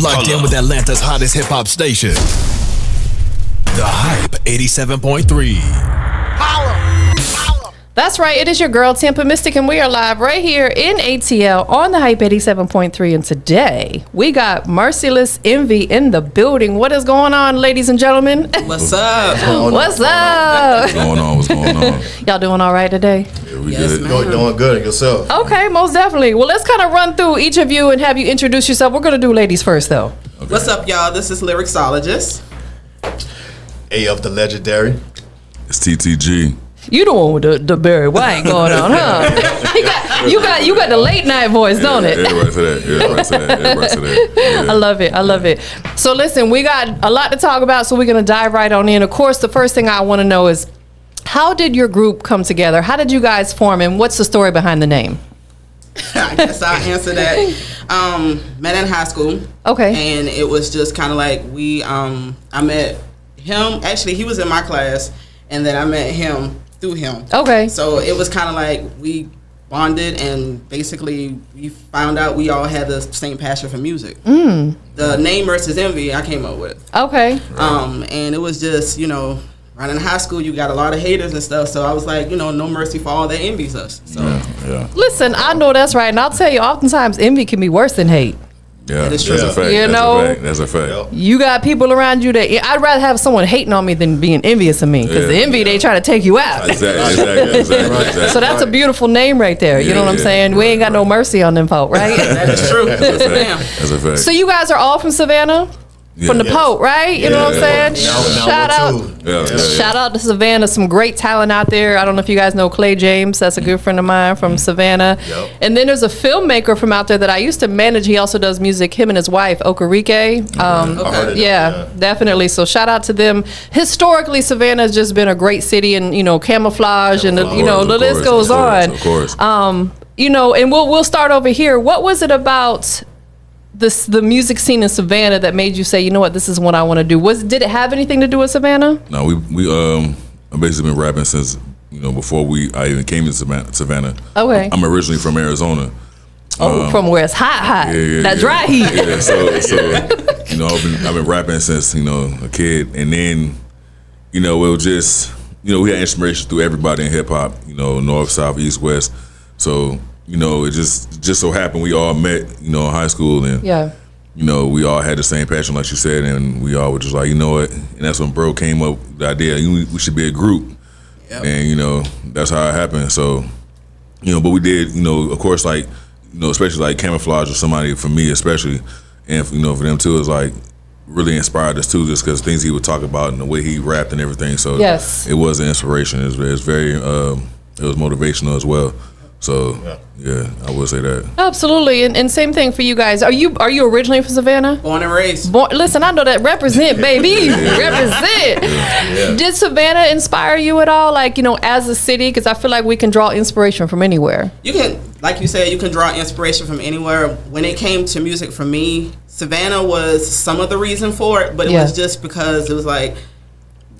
Locked in with Atlanta's hottest hip hop station. The Hype 87.3. That's right. It is your girl, TampaMystic, and we are live right here in ATL on the Hype 87.3. And today, we got Merciless Envy in the building. What is going on, ladies and gentlemen? What's up? What's up? What's going on? What's going on? Y'all doing all right today? Yeah, we Yes, good. ma'am. Doing good yourself. Okay, most definitely. Well, let's kind of run through each of you and have you introduce yourself. We're going to do ladies first, though. Okay. What's up, y'all? This is Lyricsologist. AF the legendary. It's TTG. You the one with the Barry White going on, huh? you got the late night voice, don't it? Yeah, right to that. Yeah, right to that. Yeah, right to that. Yeah. I love it. I love it. So listen, we got a lot to talk about, so we're going to dive right on in. Of course, the first thing I want to know is, how did your group come together? How did you guys form, and what's the story behind the name? I guess I'll answer that. Met in high school. Okay. And it was just kind of like I met him. Actually, he was in my class, and then I met him through him. Okay. So it was kind of like we bonded, and basically we found out we all had the same passion for music. The name Merciless Envy I came up with. Okay. And it was just, right in high school, you got a lot of haters and stuff. So I was like, no mercy for all that envies us. So Yeah. Listen, I know that's right, and I'll tell you, oftentimes envy can be worse than hate. Yeah. That is true. That's a fact. You That's know? a fact. That's a fact. You got people around you that I'd rather have someone hating on me than being envious of me, because Yeah. the envy, they try to take you out. Exactly. So that's a beautiful name right there. You know what I'm Yeah. saying? We ain't got no mercy on them folk, right? that is true. That's a Damn. fact. That's a fact. So you guys are all from Savannah? Yeah. From the Pope, right? You know what I'm saying? Now Shout out. Yeah. Shout out to Savannah. Some great talent out there. I don't know if you guys know Clay James. That's a good friend of mine from Savannah. Yep. And then there's a filmmaker from out there that I used to manage. He also does music, him and his wife, Okarike. I heard it. Yeah, definitely. So shout out to them. Historically, Savannah has just been a great city, and camouflage, and the list goes on. Of course. And we'll start over here. What was it about the music scene in Savannah that made you say, you know what, this is what I want to do? Did it have anything to do with Savannah? No, we I've basically been rapping since before I even came to Savannah. Okay. I'm originally from Arizona. From where it's hot. Yeah, That dry heat. Yeah, so I've been rapping since a kid, and then it was just we had inspiration through everybody in hip hop, north, south, east, west. So it just so happened we all met in high school, and Yeah. we all had the same passion, like you said, and we all were just like, you know what, and that's when bro came up with the idea we should be a group. Yep. And that's how it happened. So but we did of course, like especially like Camouflage or somebody, for me especially, and for them too, is like really inspired us too, just because things he would talk about and the way he rapped and everything. So Yes. it was an inspiration. It was very it was motivational as well. So yeah, I would say that. Absolutely. And same thing for you guys. Are you originally from Savannah? Born and raised. Listen, I know that. Represent, baby. Represent. Did Savannah inspire you at all, like, as a city? Because I feel like we can draw inspiration from anywhere. You can, like you said, you can draw inspiration from anywhere. When it came to music, for me, Savannah was some of the reason for it, but it was just because it was like,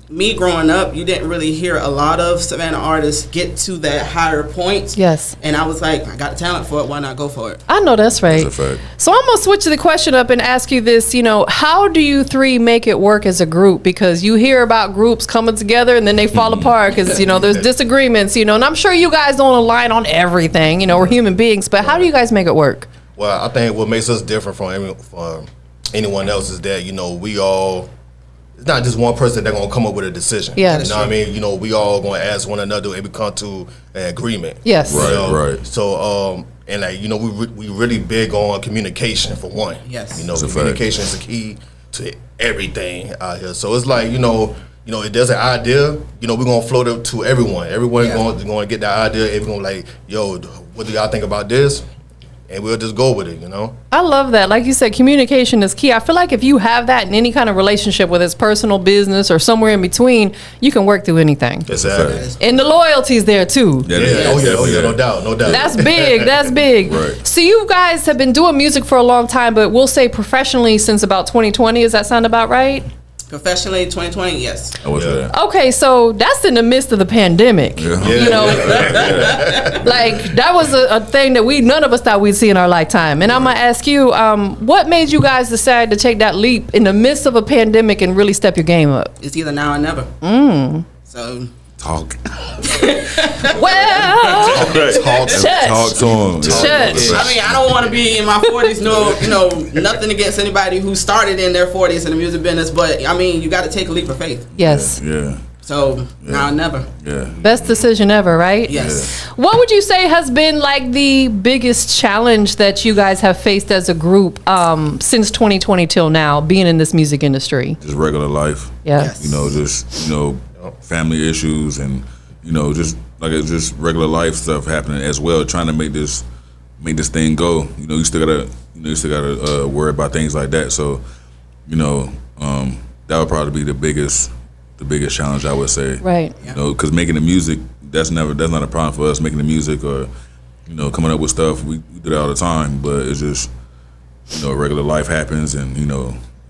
me growing up, you didn't really hear a lot of Savannah artists get to that higher point. Yes. And I was like, I got the talent for it. Why not go for it? I know that's right. That's a fact. So I'm going to switch the question up and ask you this, how do you three make it work as a group? Because you hear about groups coming together and then they fall apart because, there's disagreements, and I'm sure you guys don't align on everything, we're human beings, but how do you guys make it work? Well, I think what makes us different from anyone else is that, we all, it's not just one person that's going to come up with a decision. Yeah. You know what I mean? We all going to ask one another and we come to an agreement. Yes. Right. Right. So, and we really big on communication for one. Yes. That's a fact. Communication is the key to everything out here. So it's like, if there's an idea, we're going to float it to everyone. Everyone's going to get that idea. Everyone like, yo, what do y'all think about this? And we'll just go with it, I love that. Like you said, communication is key. I feel like if you have that in any kind of relationship, whether it's personal, business, or somewhere in between, you can work through anything. Exactly. And the loyalty's there too. Yeah. Oh yeah, no doubt. That's big. That's big. Right. So you guys have been doing music for a long time, but we'll say professionally since about 2020. Does that sound about right? Professionally, 2020, yes. I was there. Okay, so that's in the midst of the pandemic. Yeah. You know, like that was a thing that none of us thought we'd see in our lifetime. And I'm gonna ask you, what made you guys decide to take that leap in the midst of a pandemic and really step your game up? It's either now or never. So Talk. Well, Talk to him. I mean, I don't want to be in my 40s. Nothing against anybody who started in their 40s in the music business, but I mean, you got to take a leap of faith. yes. Yeah. So now or never. Yeah. Best decision ever, right? Yes. What would you say has been like the biggest challenge that you guys have faced as a group since 2020 till now, being in this music industry? Just regular life. Yes. Family issues and just regular life stuff happening as well, trying to make this thing go. You still gotta worry about things like that. So that would probably be the biggest challenge, I would say. Right. Because making the music, that's not a problem for us. Making the music or coming up with stuff, we do that all the time, but it's just regular life happens, and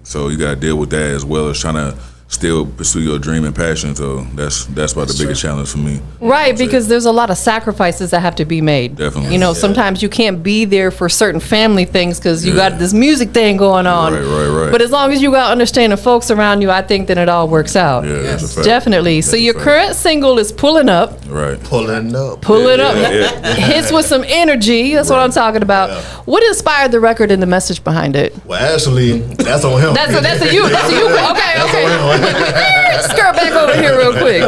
so you gotta deal with that as well as trying to still pursue your dream and passion. So that's probably the biggest challenge for me. Right, because there's a lot of sacrifices that have to be made. Definitely. Sometimes you can't be there for certain family things because you got this music thing going on. Right. But as long as you got understanding folks around you, I think then it all works out. Yeah, that's a fact. Definitely. So your current single is Pulling Up. Right. Pulling up. Hits with some energy. That's what I'm talking about. Yeah. What inspired the record and the message behind it? Well, actually, that's on him. That's a you. Okay. Skirt back over here real quick.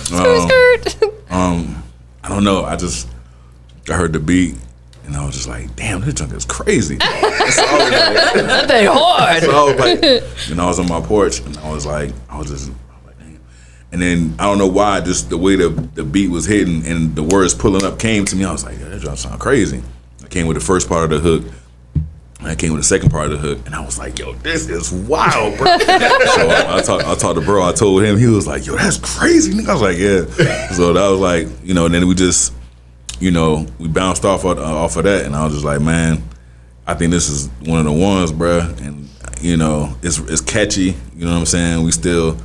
Skirt. I don't know. I heard the beat and I was just like, damn, this junk is crazy. That thing hard. So I was on my porch and I was like, damn. And then I don't know why, just the way the beat was hitting and the words pulling up came to me. I was like, yeah, that junk sound crazy. I came with the first part of the hook. I came with the second part of the hook, and I was like, yo, this is wild, bro. So I talked to bro. I told him. He was like, yo, that's crazy. I was like, yeah. So that was like, and then we just, we bounced off of that, and I was just like, man, I think this is one of the ones, bro. And, it's catchy. You know what I'm saying? We still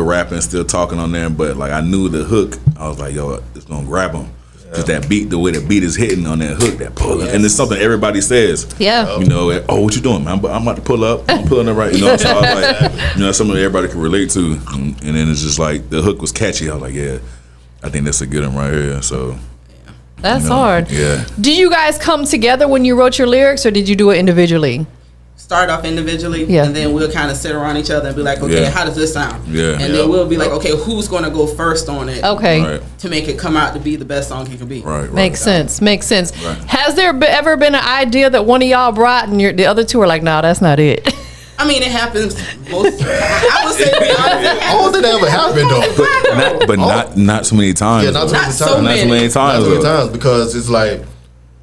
rapping, still talking on there, but like I knew the hook. I was like, yo, it's gonna grab him. Cause that beat, the way the beat is hitting on that hook, that pulling, and it's something everybody says. Yeah. Oh, what you doing, man? I'm about to pull up. I'm pulling it right. So I was like, something everybody can relate to. And then it's just like the hook was catchy. I was like, yeah, I think that's a good one right here. So that's hard. Yeah. Did you guys come together when you wrote your lyrics, or did you do it individually? Start off individually, Yeah. and then we'll kind of sit around each other and be like, okay, Yeah. how does this sound? Yeah. And then we'll be like, okay, who's going to go first on it? Okay. Right. To make it come out to be the best song it can be. Right. Makes sense. Right. Has there ever been an idea that one of y'all brought and the other two are like, nah, that's not it? I mean, it happens most. I would say, to be honest, I don't think that ever happened though. Not so many times. Yeah, not Not so so many times. many. Not so many times. Not so many times because it's like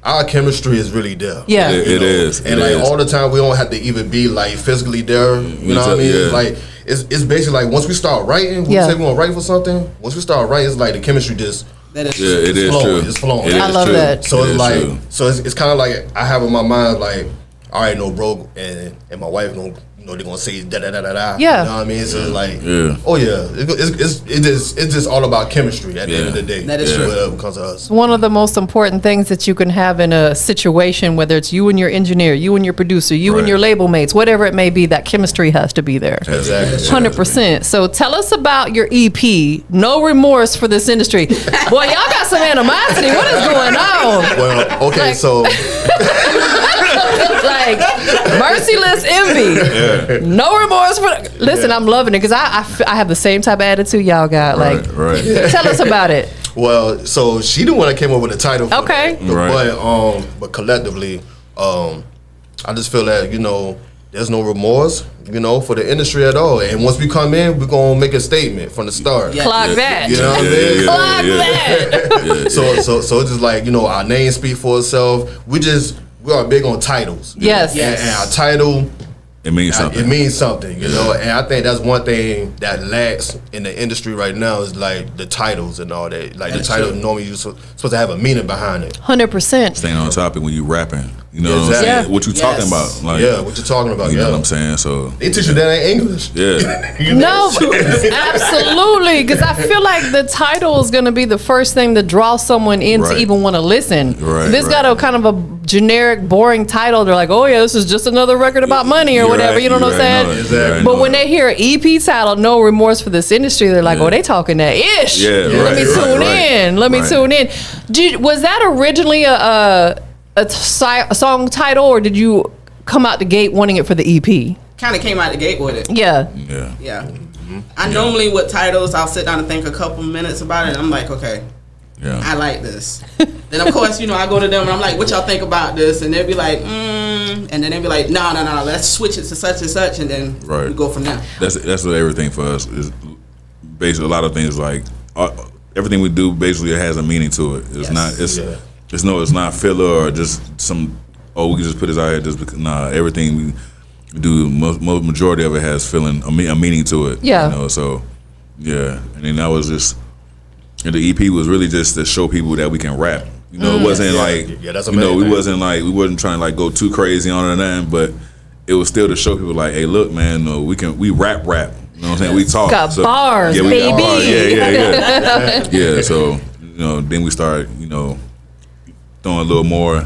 our chemistry is really there. Yeah. It is. And all the time we don't have to even be like physically there. You know what I mean? Yeah. It's like it's basically like once we start writing, when we say we want to write for something, once we start writing, it's like the chemistry just that is it is flowing. true. It's flowing. It I is love true. that. So It it's is like true. it's kind of like I have in my mind like I already know bro and my wife gonna they're gonna say da da da da da. Yeah. You know what I mean? So it's like Yeah. oh yeah, it's just all about chemistry at the end of the day. That is true. When it comes to us. One of the most important things that you can have in a situation, whether it's you and your engineer, you and your producer, you and Right. your label mates, whatever it may be, that chemistry has to be there. Exactly. 100%. So tell us about your EP, No Remorse for This Industry. Boy, y'all got some animosity. What is going on? Well, okay, Like- so Like, Merciless Envy. No remorse for. Listen, I'm loving it because I have the same type of attitude y'all got. Like, Right. tell us about it. well, so she the one that came up with the title. For Okay. that. Right. But collectively, I just feel that there's no remorse, for the industry at all. And once we come in, we're gonna make a statement from the start. Yeah. Clock that. You know what I mean? Clock that. So it's just like our name speak for itself. We are big on titles. Yes. And our title. It means something. It means something, and I think that's one thing that lacks in the industry right now is like the titles and all that. Like the title normally you're supposed to have a meaning behind it. 100%. Staying on topic when you rapping. You know what I'm saying? Yeah. What you talking about? Like, what you talking about? You know what I'm saying? So they teach you that in English. Yeah. No, absolutely. Because I feel like the title is going to be the first thing to draw someone in to even want to listen. Right. If it's got a kind of a generic, boring title, they're like, oh yeah, this is just another record about money or whatever. You know what I'm saying? Exactly. But when they hear an EP title, No Remorse for This Industry, they're like, oh, they talking that ish. Yeah. Let me tune in. Let me tune in. Was that originally a song title, or did you come out the gate wanting it for the EP? Kind of came out the gate with it. Yeah. I normally with titles, I'll sit down and think a couple minutes about it, and I'm like, okay, I like this. Then of course, I go to them and I'm like, what y'all think about this? And they'll be like, and then they'll be like, no, let's switch it to such and such, and then we go from there. That's what everything for us is. Basically, a lot of things like everything we do basically has a meaning to it. It's not. It's not filler or just some. Oh, we can just put this out here just because. Nah, everything we do, most majority of it has a meaning to it. Yeah. So and then that was just. And the EP was really just to show people that we can rap. It wasn't like that's we wasn't trying to like go too crazy on it or nothing, but it was still to show people like, hey, look, man, we rap. You know what I'm saying? We talk. Got bars, we baby. got bars. Yeah. So then we started, throwing a little more,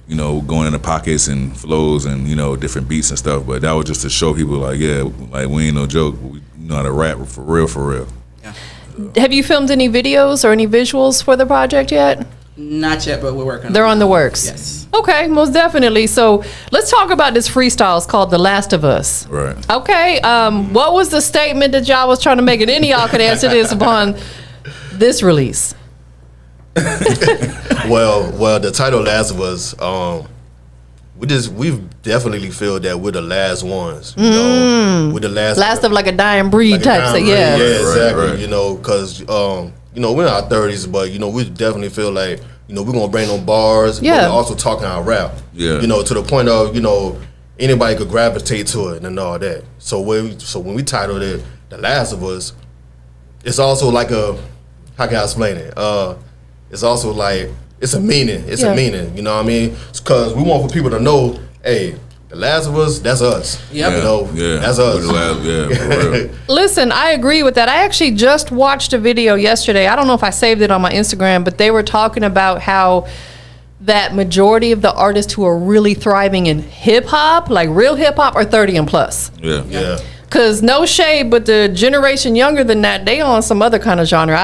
going in the pockets and flows and different beats and stuff. But that was just to show people like, we ain't no joke. We know how to rap for real. Yeah. Have you filmed any videos or any visuals for the project yet? Not yet, but we're working. They're on the works. Yes. Okay, most definitely. So let's talk about this freestyle. It's called "The Last of Us." Right. Okay. What was the statement that y'all was trying to make? And any of y'all could answer this upon this release. Well, the title "Last of Us," we've definitely feel that we're the last ones. We're the last of like a dying breed type thing. Yeah. Yeah, exactly. Right. Because we're in our 30s, but we definitely feel like we're gonna bring them bars. Yeah. But we're also talking our rap. Yeah. To the point of anybody could gravitate to it and all that. So when we titled it "The Last of Us," it's also like how can I explain it? It's also like it's a meaning. It's a meaning. You know what I mean? Because we want for people to know, hey, The Last of Us, that's us. Yep. That's us. For real. Listen, I agree with that. I actually just watched a video yesterday. I don't know if I saved it on my Instagram, but they were talking about how that majority of the artists who are really thriving in hip hop, like real hip hop, are 30 and plus. Yeah. Cause no shade, but the generation younger than that, they on some other kind of genre.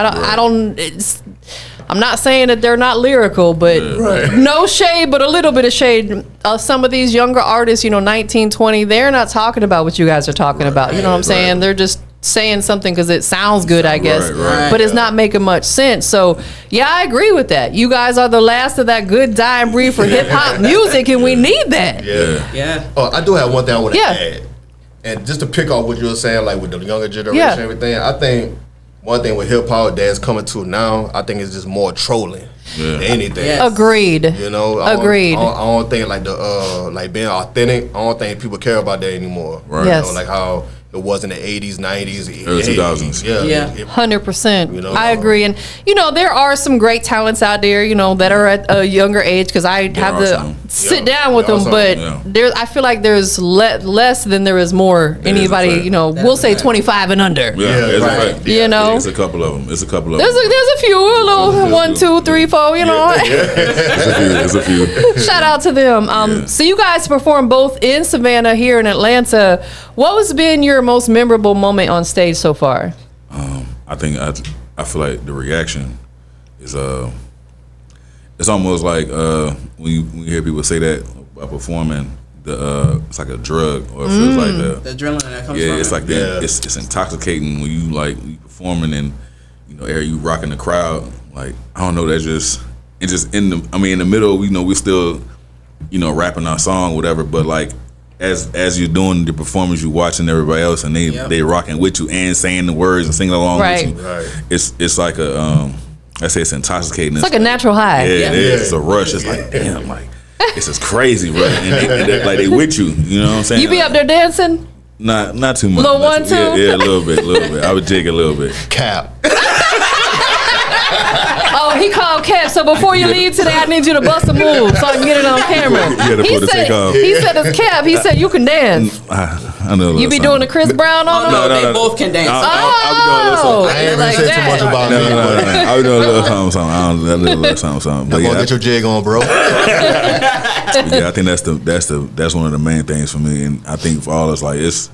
I'm not saying that they're not lyrical, but no shade, but a little bit of shade. Some of these younger artists, 19, 20, they're not talking about what you guys are talking about. You know what I'm saying? They're just saying something because it sounds good, I guess, but it's not making much sense. So, yeah, I agree with that. You guys are the last of that good dying breed for hip hop music, and we need that. Yeah. Oh, I do have one thing I want to add. And just to pick off what you were saying, like with the younger generation and everything, I think one thing with hip hop that's coming to now, I think it's just more trolling than anything. Yes. Agreed. Agreed. I don't think like like being authentic. I don't think people care about that anymore. Right. Yes. Like how it was in the 80s, 90s, early 2000s. Yeah. 100%. I agree. And, there are some great talents out there, that are at a younger age because I have to sit down with them. But I feel like there's less than there is more. Anybody, we'll say 25 and under. It's a couple of them. There's a few, a little 1, 2, 3, 4, There's a few. Shout out to them. So you guys perform both in Savannah, here in Atlanta. What has been your most memorable moment on stage so far? I feel like the reaction is it's almost like when you hear people say that about performing, it's like a drug, or it feels like the adrenaline that comes from it. It's like that. It's intoxicating when you performing and you rocking the crowd. Like, I don't know, that's just in the middle, we still rapping our song, whatever, but like as you're doing the performance, you watching everybody else, and they rocking with you and saying the words and singing along with you. Right. It's like I say it's intoxicating. It's like a natural high. Yeah, it is. It's a rush. It's like, damn, like this is crazy, right? And they with you. You know what I'm saying? You be up there dancing? Not too much. Little 1, 2? Yeah, a little bit. I would jig a little bit. Cap. Oh, he called Kev. So before you leave today, I need you to bust a move so I can get it on camera. He said it's Kev. He said you can dance. I know. You be doing the Chris Brown on them? No, they both can dance. I ain't really say too much about me. I be doing a little something. But get your jig on, bro. Yeah, I think that's one of the main things for me, and I think for all of us, like it's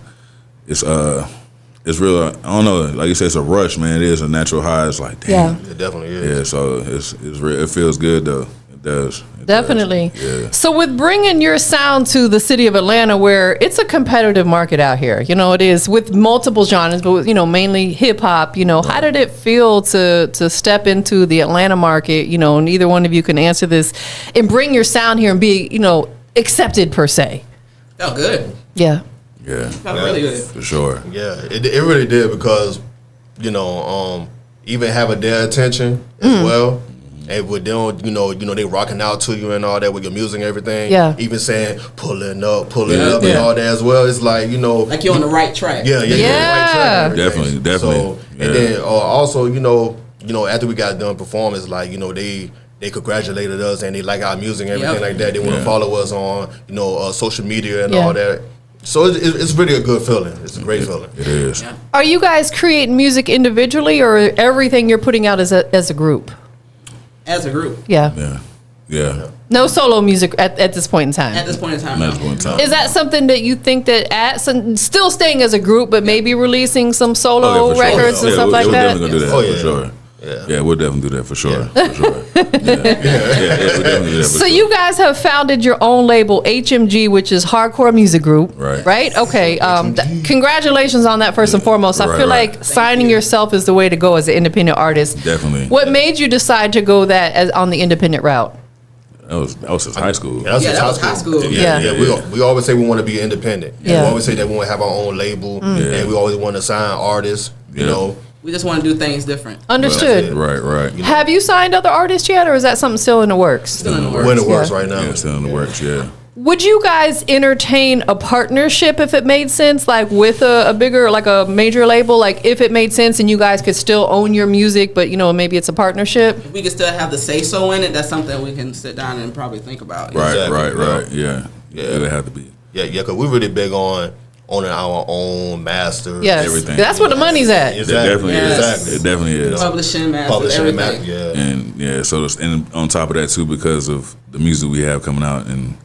real. I don't know. Like you said, it's a rush, man. It is a natural high. It's like, damn. Yeah. It definitely is. Yeah, so it's real. It feels good though. It does. Definitely. Yeah. So with bringing your sound to the city of Atlanta, where it's a competitive market out here, it is with multiple genres, but mainly hip hop. How did it feel to step into the Atlanta market? And either one of you can answer this, and bring your sound here and be accepted per se. Felt good. Yeah. Yeah. Felt really good. For sure. Yeah, it really did because, even having their attention as well. And with them, they rocking out to you and all that with your music and everything. Yeah. Even saying pulling up and all that as well. It's like, like you're on the right track. Yeah. You're on the right track. Definitely. So, and then also, after we got done performing, it's like, they congratulated us and they like our music and everything like that. They want to follow us on, social media and all that. So it's really a good feeling. It's a great feeling. It is. Yeah. Are you guys creating music individually, or everything you're putting out as a group? As a group. Yeah. Yeah. No solo music at this point in time. At this point in time. Is that something that you think that still staying as a group, but maybe releasing some solo records and stuff like that? We're definitely gonna do that for sure. Yeah, we'll definitely do that for sure. We'll definitely do that So you guys have founded your own label, HMG, which is Hardcore Music Group. Right? Okay. Congratulations on that first and foremost. I feel like signing yourself is the way to go as an independent artist. Definitely. What made you decide to go on the independent route? That was since high school. Yeah, that was high school. Yeah. We always say we want to be independent. Yeah. We always say that we want to have our own label, and we always want to sign artists. We just want to do things different. Understood. Right. Have you signed other artists yet, or is that something still in the works? Still in the works. We're in the works right now. Yeah, still in the works. Yeah. Would you guys entertain a partnership if it made sense, like with a bigger, like a major label, like if it made sense and you guys could still own your music, but maybe it's a partnership? If we could still have the say so in it, that's something we can sit down and probably think about. Right. Yeah. It'd have to be. Yeah, because we're really big on owning our own masters. Yes, everything. That's where the money's at. It definitely is. Exactly. It definitely is. Publishing, everything. And so and on top of that too, because of the music we have coming out, and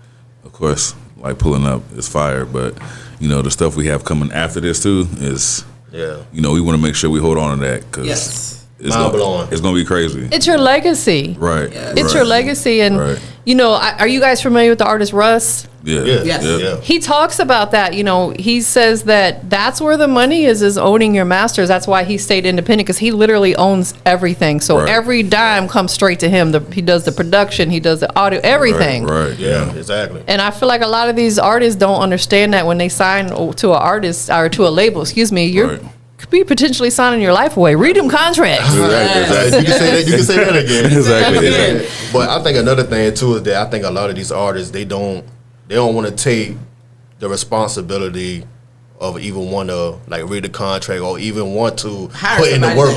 of course, like pulling up is fire, but the stuff we have coming after this too is we want to make sure we hold on to that because it's gonna be crazy. It's your legacy, right? It's your legacy, and are you guys familiar with the artist Russ? Yeah. He talks about that. He says that that's where the money is owning your masters. That's why he stayed independent, because he literally owns everything. So every dime comes straight to him. He does the production, he does the audio, everything. Right. Yeah, exactly. And I feel like a lot of these artists don't understand that when they sign to an artist or to a label. You're could be potentially signing your life away. Read them contracts. Exactly. You can say that again. Exactly. But I think another thing too is that I think a lot of these artists they don't want to take the responsibility of even want to read the contract or even want to put in the work.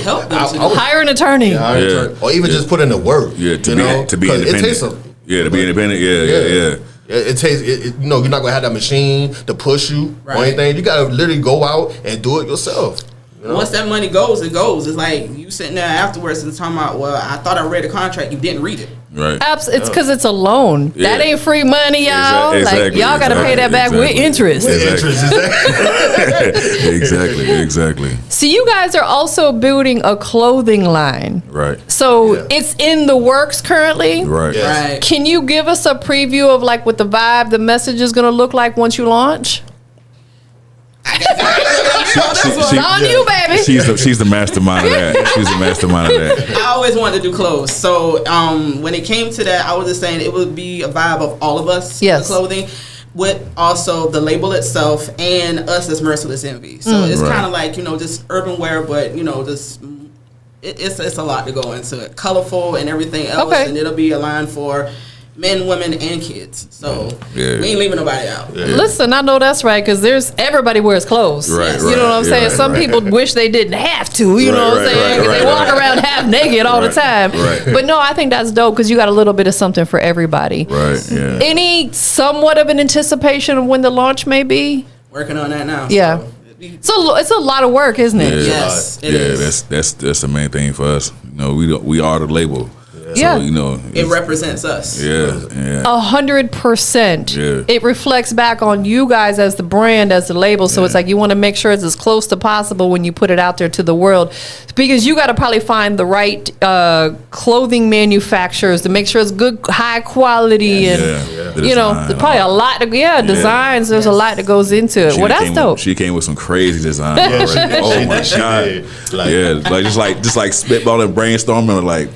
Hire an attorney. Or even just put in the work. Yeah, to be independent. It takes to be independent. Yeah. It takes you're not gonna have that machine to push you or anything. You gotta literally go out and do it yourself. Once that money goes, it goes. It's like you sitting there afterwards and talking about, well, I thought I read the contract. You didn't read it. Right. It's because it's a loan. That ain't free money, y'all. Exactly. Y'all got to pay that back with interest. Exactly. So you guys are also building a clothing line. Right. So it's in the works currently. Right. Yes. Right. Can you give us a preview of what the vibe, the message is going to look like once you launch? On you, baby. She's the mastermind of that. She's the mastermind of that. I always wanted to do clothes. So when it came to that, I was just saying it would be a vibe of all of us, the clothing, with also the label itself and us as Merciless Envy. So it's kind of like, just urban wear, but, just it's a lot to go into it. Colorful and everything else. And it'll be a line for, men, women, and kids. So we ain't leaving nobody out. Yeah. Listen, I know that's right because everybody wears clothes. Right, You know what I'm saying? Some people wish they didn't have to. You know what I'm saying? 'Cause they walk around half naked all the time. Right. But no, I think that's dope because you got a little bit of something for everybody. Right. Yeah. Any somewhat of an anticipation of when the launch may be? Working on that now. Yeah. So it's a lot of work, isn't it? Yes, it is. That's the main thing for us. You know, we are the label. Yeah. So, you know, It represents us. Yeah. 100%. Yeah. It reflects back on you guys as the brand, as the label. So it's like you want to make sure it's as close to possible when you put it out there to the world, because you got to probably find the right clothing manufacturers to make sure it's good, high quality, and you know, there's probably a lot to designs. There's a lot that goes into it. Well, that's dope. She came with some crazy designs. Oh my God. Like just like spitballing, brainstorming, like,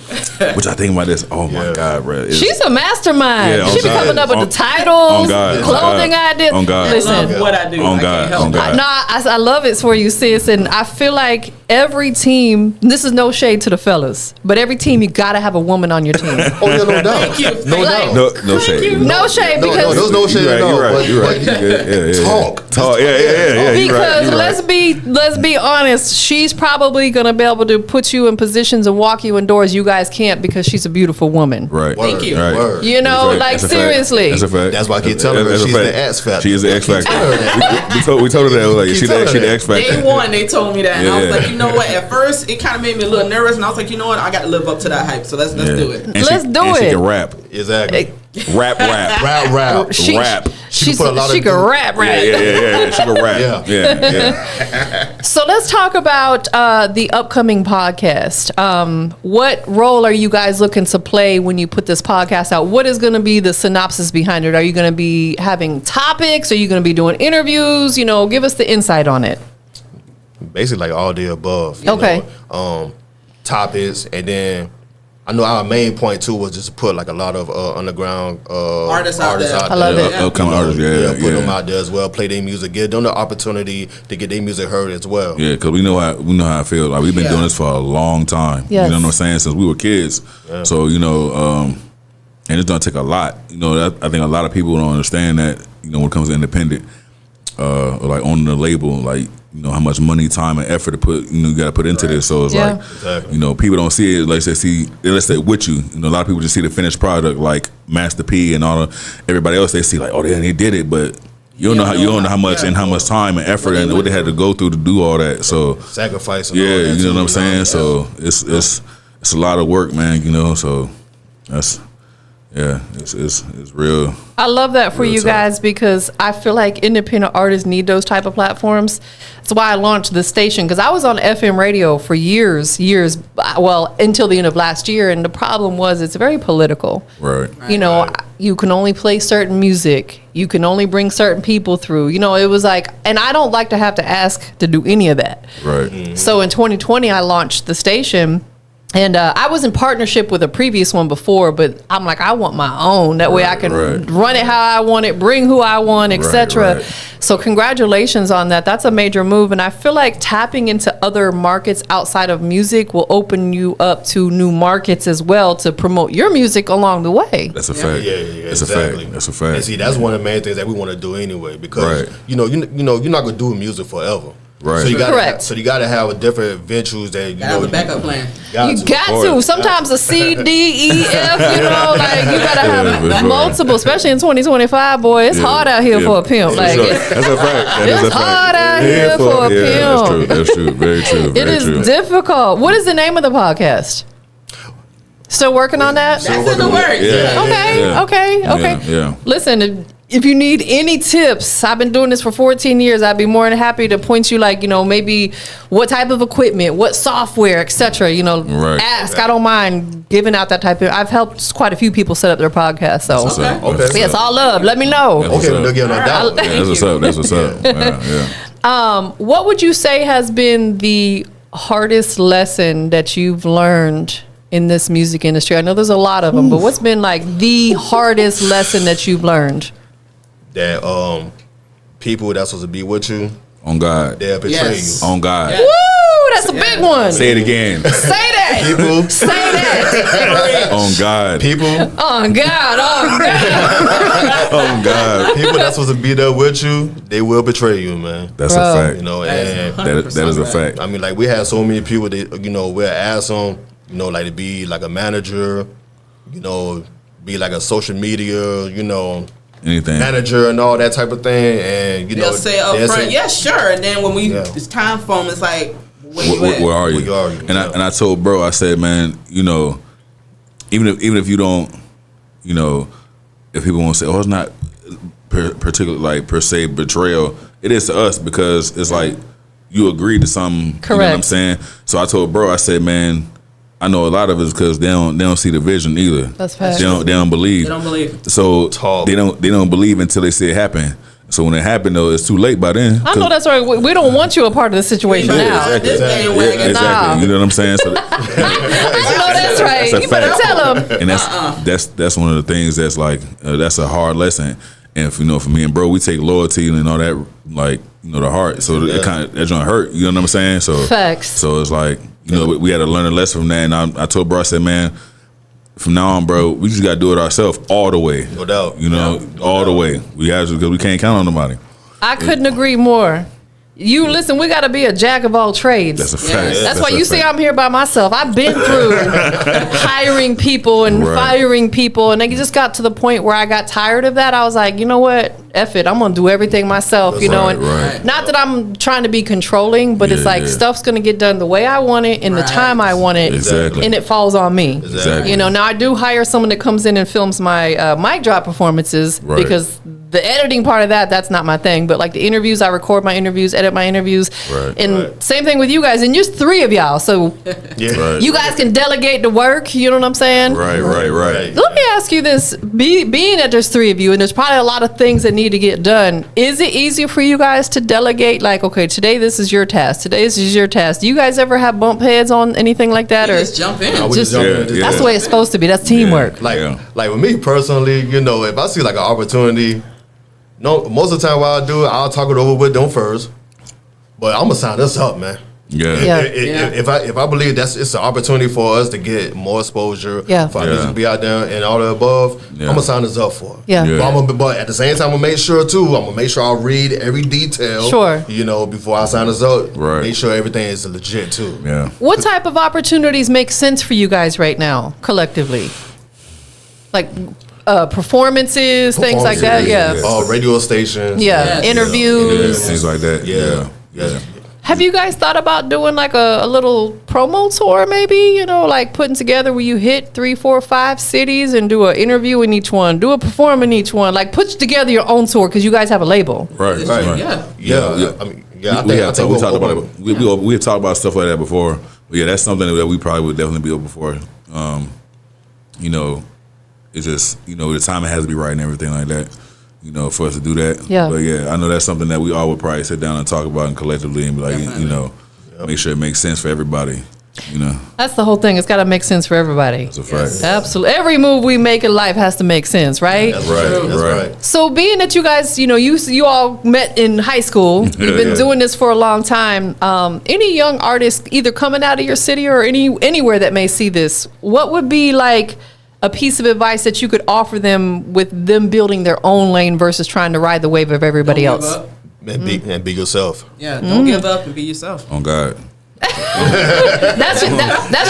which I think about this. Oh my God, bro. She's a mastermind. Yeah, She be coming up with the titles, clothing ideas. On God. Listen, I love what I do. On I God. can't help On it. God. I love it for you, sis. And I feel like every team, this is no shade to the fellas, but every team, you got to have a woman on your team. Oh yeah, no doubt. Thank you. No doubt. No shade. No shade, No, because there's no shade at all. You're right. Talk. Yeah. because let's be honest, she's probably gonna be able to put you in positions and walk you indoors you guys can't, because she's a beautiful woman. Right. Thank you. Right. Word. You know, like That's a fact. seriously. That's a fact. That's why I keep telling her That's a she's fact. the X Factor. She is the X Factor. we told her that. Like, she the X Day Factor. one, they told me that, and I was Yeah. like, you know what? At first, it kind of made me a little nervous, and I was like, you know what? I got to live up to that hype. So let's do it. Let's do and it. She can rap. Exactly. Rap. Rap. She, Rap. She put a lot of can rap. Yeah. She can rap. Yeah. So let's talk about the upcoming podcast. What role are you guys looking to play when you put this podcast out? What is going to be the synopsis behind it? Are you going to be having topics? Are you going to be doing interviews? You know, give us the insight on it. Basically, like all the above. You Okay. know, topics, and then I know our main point too was just to put like a lot of underground Artists out there. I love it. Upcoming artists. Put them out there as well. Play their music. Give them the opportunity to get their music heard as well. Yeah, because we know how I feel. Like, we've been doing this for a long time. Yes. You know what I'm saying? Since we were kids. Yeah. So, you know, and it's gonna take a lot. You know, I think a lot of people don't understand that. You know, when it comes to independent, or like owning the label, like, you know how much money, time, and effort to put. You know, you got to put into this. So it's like, Exactly. you know, people don't see it. Like they see, let's say with you. You know, a lot of people just see the finished product, like Master P and everybody else. They see like, oh, they did it, but you don't know how much and how much time and effort and what they had to go through to do all that. So Sacrifice. yeah, all that you know too, what I'm saying. Yeah. So it's a lot of work, man. You know, so that's. Yeah, it's real. I love that for Real you tough. guys, because I feel like independent artists need those type of platforms. That's why I launched the station, because I was on FM radio for years, well, until the end of last year. And the problem was it's very political. Right. You know, you can only play certain music. You can only bring certain people through. You know, it was like, and I don't like to have to ask to do any of that. Right. So in 2020, I launched the station. And I was in partnership with a previous one before, but I'm like, I want my own. That way I can run it how I want it, bring who I want, etc. Right. So congratulations on that. That's a major move. And I feel like tapping into other markets outside of music will open you up to new markets as well to promote your music along the way. That's a fact. Yeah, That's exactly. a fact. That's a fact. And see, that's one of the main things that we want to do anyway, because you know, you're not gonna do music forever. Right. So you gotta Correct. so you gotta have a different ventures that you Gotta have a backup plan. You got to. Sometimes a C, D, E, F, you know, like you got to have multiple, especially in 2025, boy. It's hard out here for a pimp. Like, That's a fact. it's hard out here for a pimp. That's true. Very true. It is difficult. What is the name of the podcast? Still working on that? That's in the works. Yeah. Okay. Yeah. Listen, if you need any tips, I've been doing this for 14 years. I'd be more than happy to point you, like, you know, maybe what type of equipment, what software, etc. You know, ask. I don't mind giving out that type of. I've helped quite a few people set up their podcast. So it's all love. Let me know. Okay, they'll get on that. That's what's up. That's what's up. Yeah. What would you say has been the hardest lesson that you've learned in this music industry? I know there's a lot of them, but what's been like the hardest lesson that you've learned? That people that's supposed to be with you, On God. they'll betray you. On God. Yeah. Woo! That's a big one. Say it again. Say that. People. Say that. On God. People. Oh God. Oh God. On God. People that's supposed to be there with you, they will betray you, man. That's Bro. a fact. You know, That is and 100% that is a fact. I mean, like we have so many people that we'll ask them, like to be like a manager, be like a social media, Anything. manager and all that type of thing, and They'll say up front, yeah, sure. And then when it's time for them, it's like, where are you? Where are you? And I told bro, I said, man, even if you don't, if people won't say, oh, it's not particularly like per se betrayal, it is to us because it's like you agreed to something. Correct. You know what I'm saying? So I told bro, I said, man, I know a lot of it's because they don't see the vision either. That's fact. They don't believe. They don't believe. So Talk. they don't believe until they see it happen. So when it happened though, it's too late by then. I know that's right. We don't want you a part of the situation Yeah, now. exactly. This bandwagon. Yeah, exactly. Nah. You know what I'm saying? So I know that's right. That's a You better fact. tell them. and that's one of the things that's like that's a hard lesson. And for me and bro, we take loyalty and all that like the heart. So it kind of that joint hurt. You know what I'm saying? So Facts. So it's like we had to learn a lesson from that. And I told bro, I said, man, from now on, bro, we just got to do it ourselves all the way. No doubt. All the way. We have to because we can't count on nobody. I couldn't agree more. You listen, we got to be a jack of all trades. That's a fact. Yeah. That's why you see I'm here by myself. I've been through hiring people and Right. firing people, and I just got to the point where I got tired of that. I was like, you know what? F it. I'm going to do everything myself, That's right, and right. not that I'm trying to be controlling, but it's Yeah, like yeah. stuff's going to get done the way I want it in the Right. time I want it, Exactly. and it falls on me. Exactly. Now I do hire someone that comes in and films my mic drop performances Right. because the editing part of that's not my thing. But like the interviews, I record my interviews, edit my interviews, Right. and Right. same thing with you guys. And just 3 of y'all, so Yeah. Right. you guys can delegate the work. You know what I'm saying? Right. Let me ask you this: being that there's 3 of you, and there's probably a lot of things that need to get done. Is it easier for you guys to delegate? Like, okay, today this is your task. Today this is your task. Do you guys ever have bump heads on anything like that, You or just jump in. I would Just- jump in. Yeah, that's the way it's supposed to be? That's teamwork. Like with me personally, if I see like an opportunity, most of the time what I do, I'll talk it over with them first. But I'm gonna sign this up, man. Yeah. Yeah. If I believe it's an opportunity for us to get more exposure, Yeah. for our Yeah. music to be out there and all the above, Yeah. I'm gonna sign this up for. Yeah. Yeah. But at the same time, I'm gonna make sure I read every detail. Sure. Before I sign this up, Right. make sure everything is legit too. Yeah. What type of opportunities make sense for you guys right now, collectively? Like performances, things like that. Yeah. Radio stations. Yeah. Yes. Interviews. Yeah, things like that. Yeah. Yeah. Have you guys thought about doing like a little promo tour, maybe? Like putting together where you hit 3, 4, 5 cities and do an interview in each one, do a perform in each one, like put together your own tour because you guys have a label. Right. Right. Yeah. Yeah. I mean, yeah. We have talked about it. We have talked about stuff like that before. But yeah, that's something that we probably would definitely be open for. It's just the timing has to be right and everything like that. For us to do that. Yeah. But yeah, I know that's something that we all would probably sit down and talk about and collectively and be like, Definitely. make sure it makes sense for everybody. That's the whole thing. It's got to make sense for everybody. It's a fact. Absolutely. Every move we make in life has to make sense, right? That's Right, right. That's right. right. So being that you guys, you all met in high school, you've been Yeah. doing this for a long time. Any young artists either coming out of your city or anywhere that may see this, what would be like a piece of advice that you could offer them with them building their own lane versus trying to ride the wave of everybody Don't give else? up. And be yourself. Yeah, don't give up and be yourself. On God. That's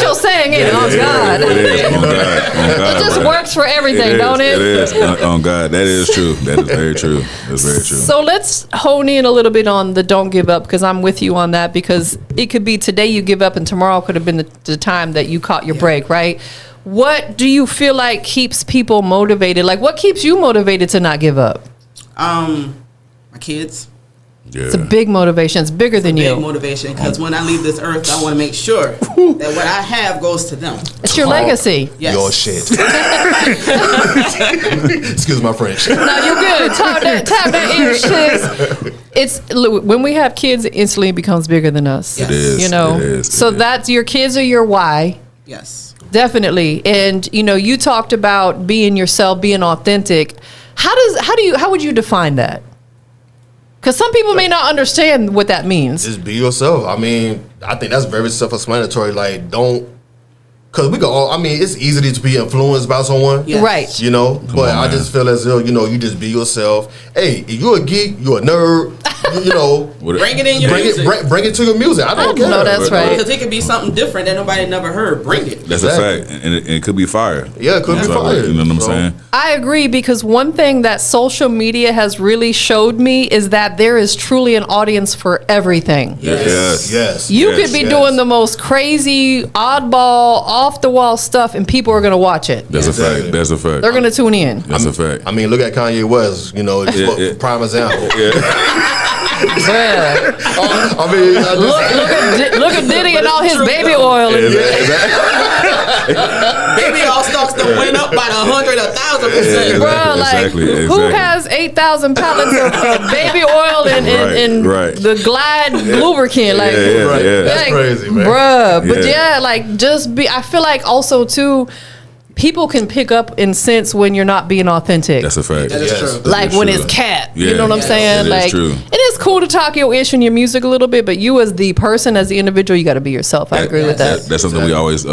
your saying, ain't it? Oh God. It is. On God. On God. It just bro. works for everything, don't it? It is. On God. That is true. That is very true. That's very true. So let's hone in a little bit on the don't give up, because I'm with you on that, because it could be today you give up and tomorrow could have been the time that you caught your break, right? What do you feel like keeps people motivated? Like what keeps you motivated to not give up? My kids. Yeah. It's a big motivation. It's bigger than Big you. motivation, because when I leave this earth, I want to make sure that what I have goes to them. It's your legacy. Yes. Your shit. Excuse my French. No, you're good. Tap that ear, shiz. It's look, when we have kids, it instantly becomes bigger than us. Yes. It is. You know. It is. So It is. that's your kids are your why. Yes. Definitely. And you talked about being yourself, being authentic. How would you define that? Because some people may not understand what that means. Just be yourself. I mean, I think that's very self-explanatory. Like, don't. Because we go all, I mean, it's easy to be influenced by someone. Yes. Right. You know, but I just feel as though, you know, you just be yourself. Hey, if you're a geek, you're a nerd, you know. Bring it in your music. Bring it to your music. I don't care. No, that's right. Because it could be something different that nobody never heard. Bring it. That's a fact. And it could be fire. Yeah, it could be fire. You know what I'm saying? I agree, because one thing that social media has really showed me is that there is truly an audience for everything. Yes. You could be doing the most crazy, oddball, off-the-wall stuff, and people are going to watch it. That's a fact. That's a fact. They're going to tune in. That's a fact. I mean, look at Kanye West, you know, prime example. Yeah. I mean, Look at Diddy and all his baby oil. Baby oil stocks that went up by 100, 1,000%. Bro, like, who has 8,000 pallets of baby oil and the Glide lubricant? Like, that's crazy, man. Bruh. But like, just be, I feel like also, too, people can pick up and sense when you're not being authentic. That's a fact. That is true. Like when it's cap, you know what I'm saying? It like, is true. it is cool to talk your ish in your music a little bit, but you as the person, as the individual, you got to be yourself. I agree with that. That's something we always, we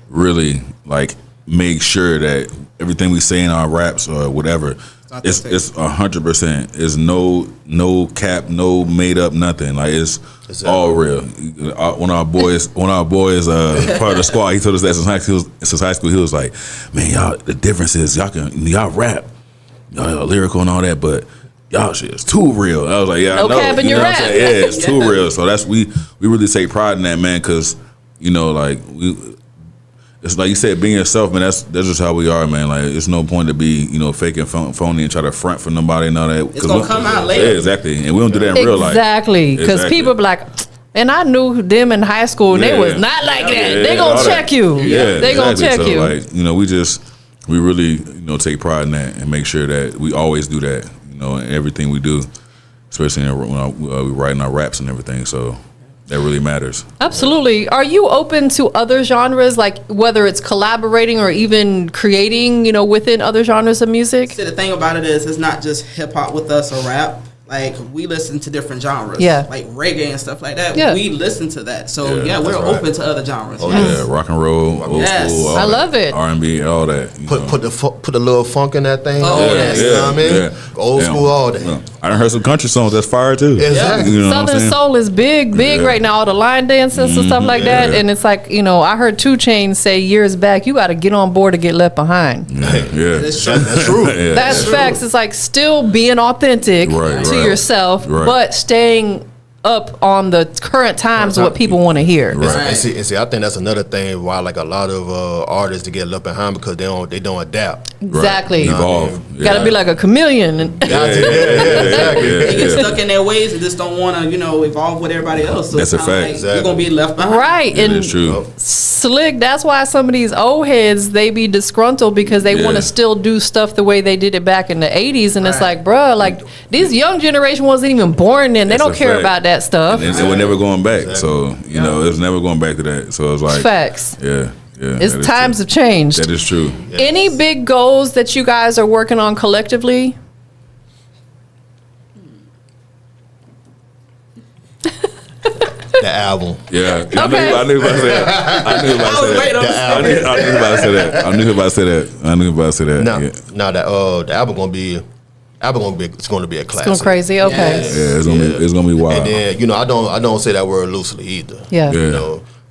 really like make sure that everything we say in our raps or whatever, it's 100%. It's no cap, no made up, nothing. Like it's all real. One of our boys, part of the squad, he told us that since high school, he was like, man, y'all, the difference is y'all rap, y'all lyrical and all that, but y'all shit is too real. I was like, yeah, I know. Cap in your rap. Yeah, it's too real. So that's we really take pride in that, man, because like it's like you said, being yourself, man. That's just how we are, man. Like, it's no point to be, fake and phony and try to front for nobody and all that. It's gonna come out later. Yeah, exactly. And we don't do that in real life. Exactly, because people be like, and I knew them in high school, and they was not like that. They gonna check you. Yeah, they gonna check you. Like, we really, take pride in that and make sure that we always do that, in everything we do, especially when we writing our raps and everything. So that really matters. Absolutely. Are you open to other genres, like whether it's collaborating or even creating, within other genres of music? See, the thing about it is, it's not just hip hop with us or rap. Like, we listen to different genres. Yeah. Like reggae and stuff like that. Yeah. We listen to that. So, we're open to other genres. Oh, yeah. Rock and roll, old school. All I love it. R&B, all that. Put the little funk in that thing. Oh, yes. You know what I mean? Yeah. Old school, all that. Yeah. I done heard some country songs that's fire, too. Exactly. You know what I'm Southern saying? soul is big right now, all the line dances and stuff like that. And it's like, I heard 2 Chainz say years back, you got to get on board to get left behind. Yeah. That's true. That's true. Yeah. That's facts. It's like still being authentic to yourself, but staying up on the current times, what people want to hear. And see, I think that's another thing why like a lot of artists to get left behind because they don't adapt. Exactly. Evolve. Got to be like a chameleon. Exactly. They get stuck in their ways and just don't want to, evolve with everybody else. So That's a fact. Like you're going to be left behind. Right. It and is true. Slick, that's why some of these old heads, they be disgruntled because they want to still do stuff the way they did it back in the 80s. And it's like, bruh, like these young generation wasn't even born then. They don't care about that stuff. And we're never going back. So, it's never going back to that. So it's like. Facts. Yeah. It's times have changed. That is true. Any big goals that you guys are working on collectively? The album. Yeah. Okay. I knew about to say that. I knew about to say that. Now the album gonna be it's gonna be a classic. It's going crazy. Okay. Yeah, it's gonna be wild. And then I don't say that word loosely either. Yeah.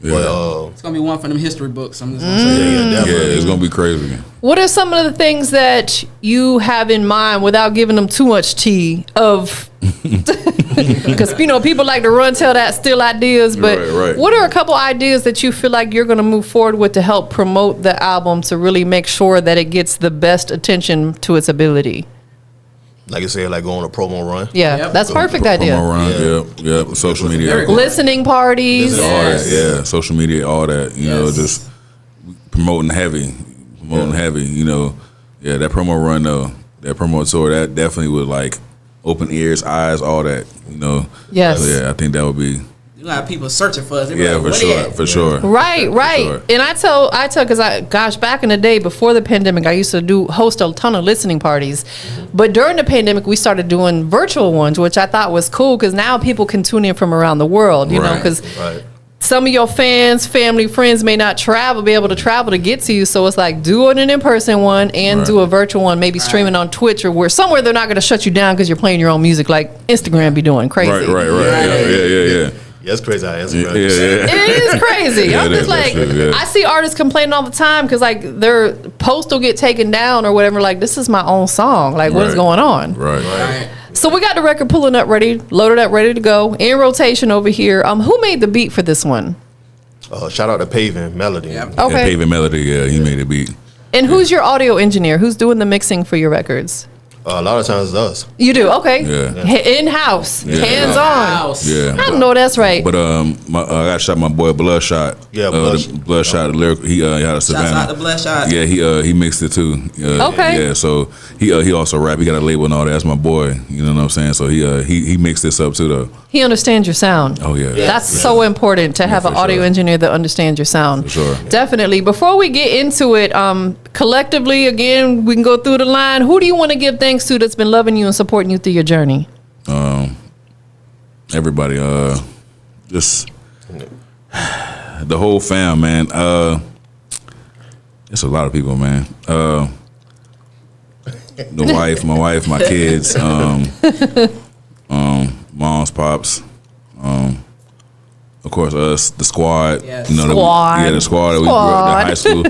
But it's going to be one for them history books. I'm just going to say. definitely. Yeah, it's gonna be crazy. What are some of the things that you have in mind without giving them too much tea of? Because people like to tell that still ideas, but Right. what are a couple ideas that you feel like you're going to move forward with to help promote the album to really make sure that it gets the best attention to its ability? Like I said, like go on a promo run. Yeah, Yep. that's perfect idea. Promo run, yeah. Social media, everything. Listening parties. all that, yeah. Social media, all that. Just promoting heavy. Yeah, that promo run though, that promo tour, that definitely would like open ears, eyes, all that. Yes. So, yeah, I think that would be. You got people searching for us. Yeah, like, for sure. Right. Sure. And I tell, because back in the day before the pandemic, I used to host a ton of listening parties. But during the pandemic, we started doing virtual ones, which I thought was cool because now people can tune in from around the world, you know, because some of your fans, family, friends may not be able to travel to get to you. So it's like do an in-person one and do a virtual one, maybe streaming on Twitch or somewhere they're not going to shut you down because you're playing your own music like Instagram be doing crazy. Right. Yeah. Yeah, it's crazy. Yeah. It is crazy. I'm just like, I see artists complaining all the time because like their post will get taken down or whatever. Like, this is my own song. Like, what is going on? Right. So we got the record pulling up, loaded up, ready to go. In rotation over here. Who made the beat for this one? Shout out to Paving Melody. Yep. Okay. Yeah, Paving Melody, yeah, he made the beat. And who's your audio engineer? Who's doing the mixing for your records? A lot of times it's us. You do? Okay. Yeah. In-house. Hands-on. Yeah. I know that's right. But I got shot my boy Bloodshot. Yeah, Bloodshot. The lyric, he had a Savannah. Shouts out to Bloodshot. Yeah, he mixed it too. Okay. Yeah, so he also rap. He got a label and all that. That's my boy. You know what I'm saying? So he mixed this up too though. He understands your sound. Oh yeah. That's so important to have an audio engineer that understands your sound. For sure. Definitely. Before we get into it, collectively, again, we can go through the line. Who do you want to give thanks to that's been loving you and supporting you through your journey? Everybody. Just the whole fam, man. It's a lot of people, man. My wife, my kids, moms, pops, of course us, the squad. Yes. Squad. The squad that we grew up in high school.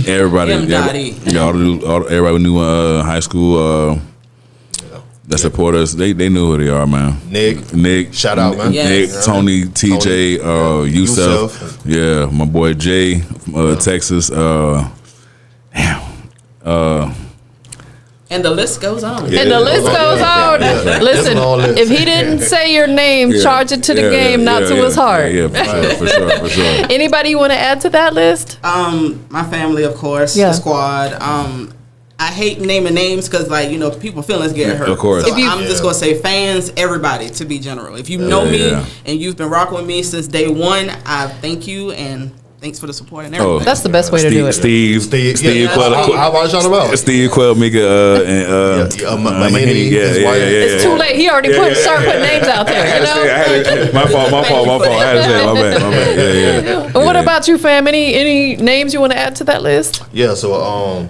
Everybody, everybody we knew high school. That support us, they knew who they are, man. Nick, shout out, man. Nick, Tony, TJ, Yusuf, yeah, my boy Jay from Texas. And the list goes on. And the list goes on. Listen, if he didn't say your name, charge it to the game, not to his heart. Yeah, for sure. Anybody you want to add to that list? My family, of course, the squad. I hate naming names because, like, you know, people feelings get hurt. Of course. So I'm just going to say fans, everybody, to be general. If you know me and you've been rocking with me since day one, I thank you and thanks for the support and everything. That's the best way to do it. Steve Quell. How about y'all about? Steve Quell, Mika, and Mahini, his wife. It's too late. He already started putting names out there. You know? My fault. I had to say it. My bad. Yeah. What about you, fam? Any names you want to add to that list? Yeah. So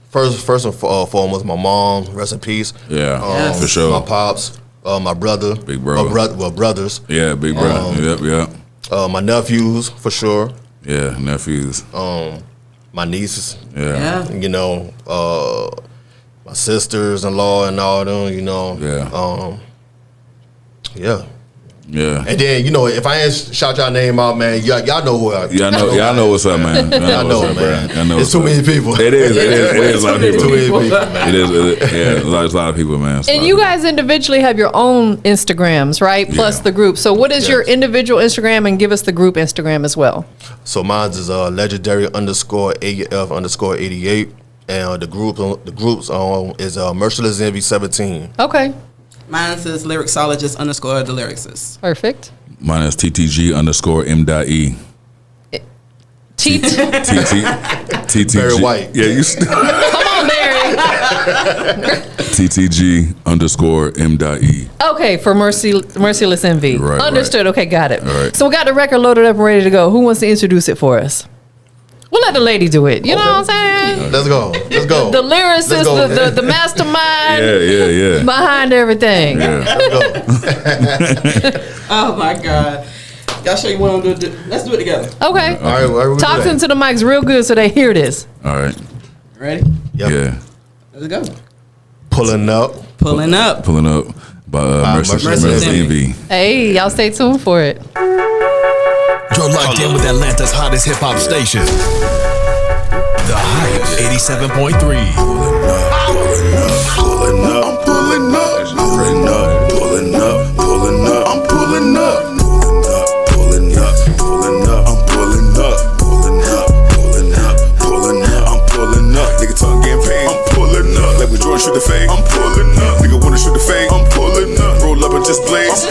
first and foremost, my mom, rest in peace. Yeah, for sure. My pops, my brother, big brother, brothers. Yeah, big brother. Yep. My nephews, for sure. Yeah, nephews. My nieces. Yeah. You know, my sisters-in-law and all them. You know. Yeah. Yeah. And then, you know, if I ain't shout y'all name out, man, y'all know who I am. Y'all know what's up, man. Y'all know, man. It's too many people. It is a lot of people. Too many people, man. It is, there's a lot of people, man. And you guys individually have your own Instagrams, right? Plus the group. So what is your individual Instagram, and give us the group Instagram as well? So mine is legendary_AF_88. And the group's is Merciless Envy 17. Okay. Mine says lyricsologist_the lyricist. Perfect. Mine is TTG_M.E. TTG. Barry White. Yeah, you. Come on, Barry. TTG_M.E. Okay, for Merciless Envy. Right, Understood. Okay, got it. Right. So we got the record loaded up and ready to go. Who wants to introduce it for us? We'll let the lady do it. You know what I'm saying? Let's go. The lyricist, the mastermind behind everything. Yeah. Let's go. Oh, my God. Y'all sure you want to do it? Let's do it together. Okay. All right. Talk into the mics real good so they hear this. All right. Ready? Yep. Yeah. Let's go. Pulling up Pulling up by Merciless Envy. Hey, y'all stay tuned for it. You're locked in with Atlanta's hottest hip hop station. The Hype 87.3. Pulling up. I'm pulling up. Pulling up. I'm pulling up. Pulling up. I'm pulling up. I'm pulling up. Nigga tongue getting paid. I'm pulling up. Like we Jordan shoot the fade. I'm pulling up. Nigga wanna shoot the fade. I'm pulling up. Roll up and just blaze.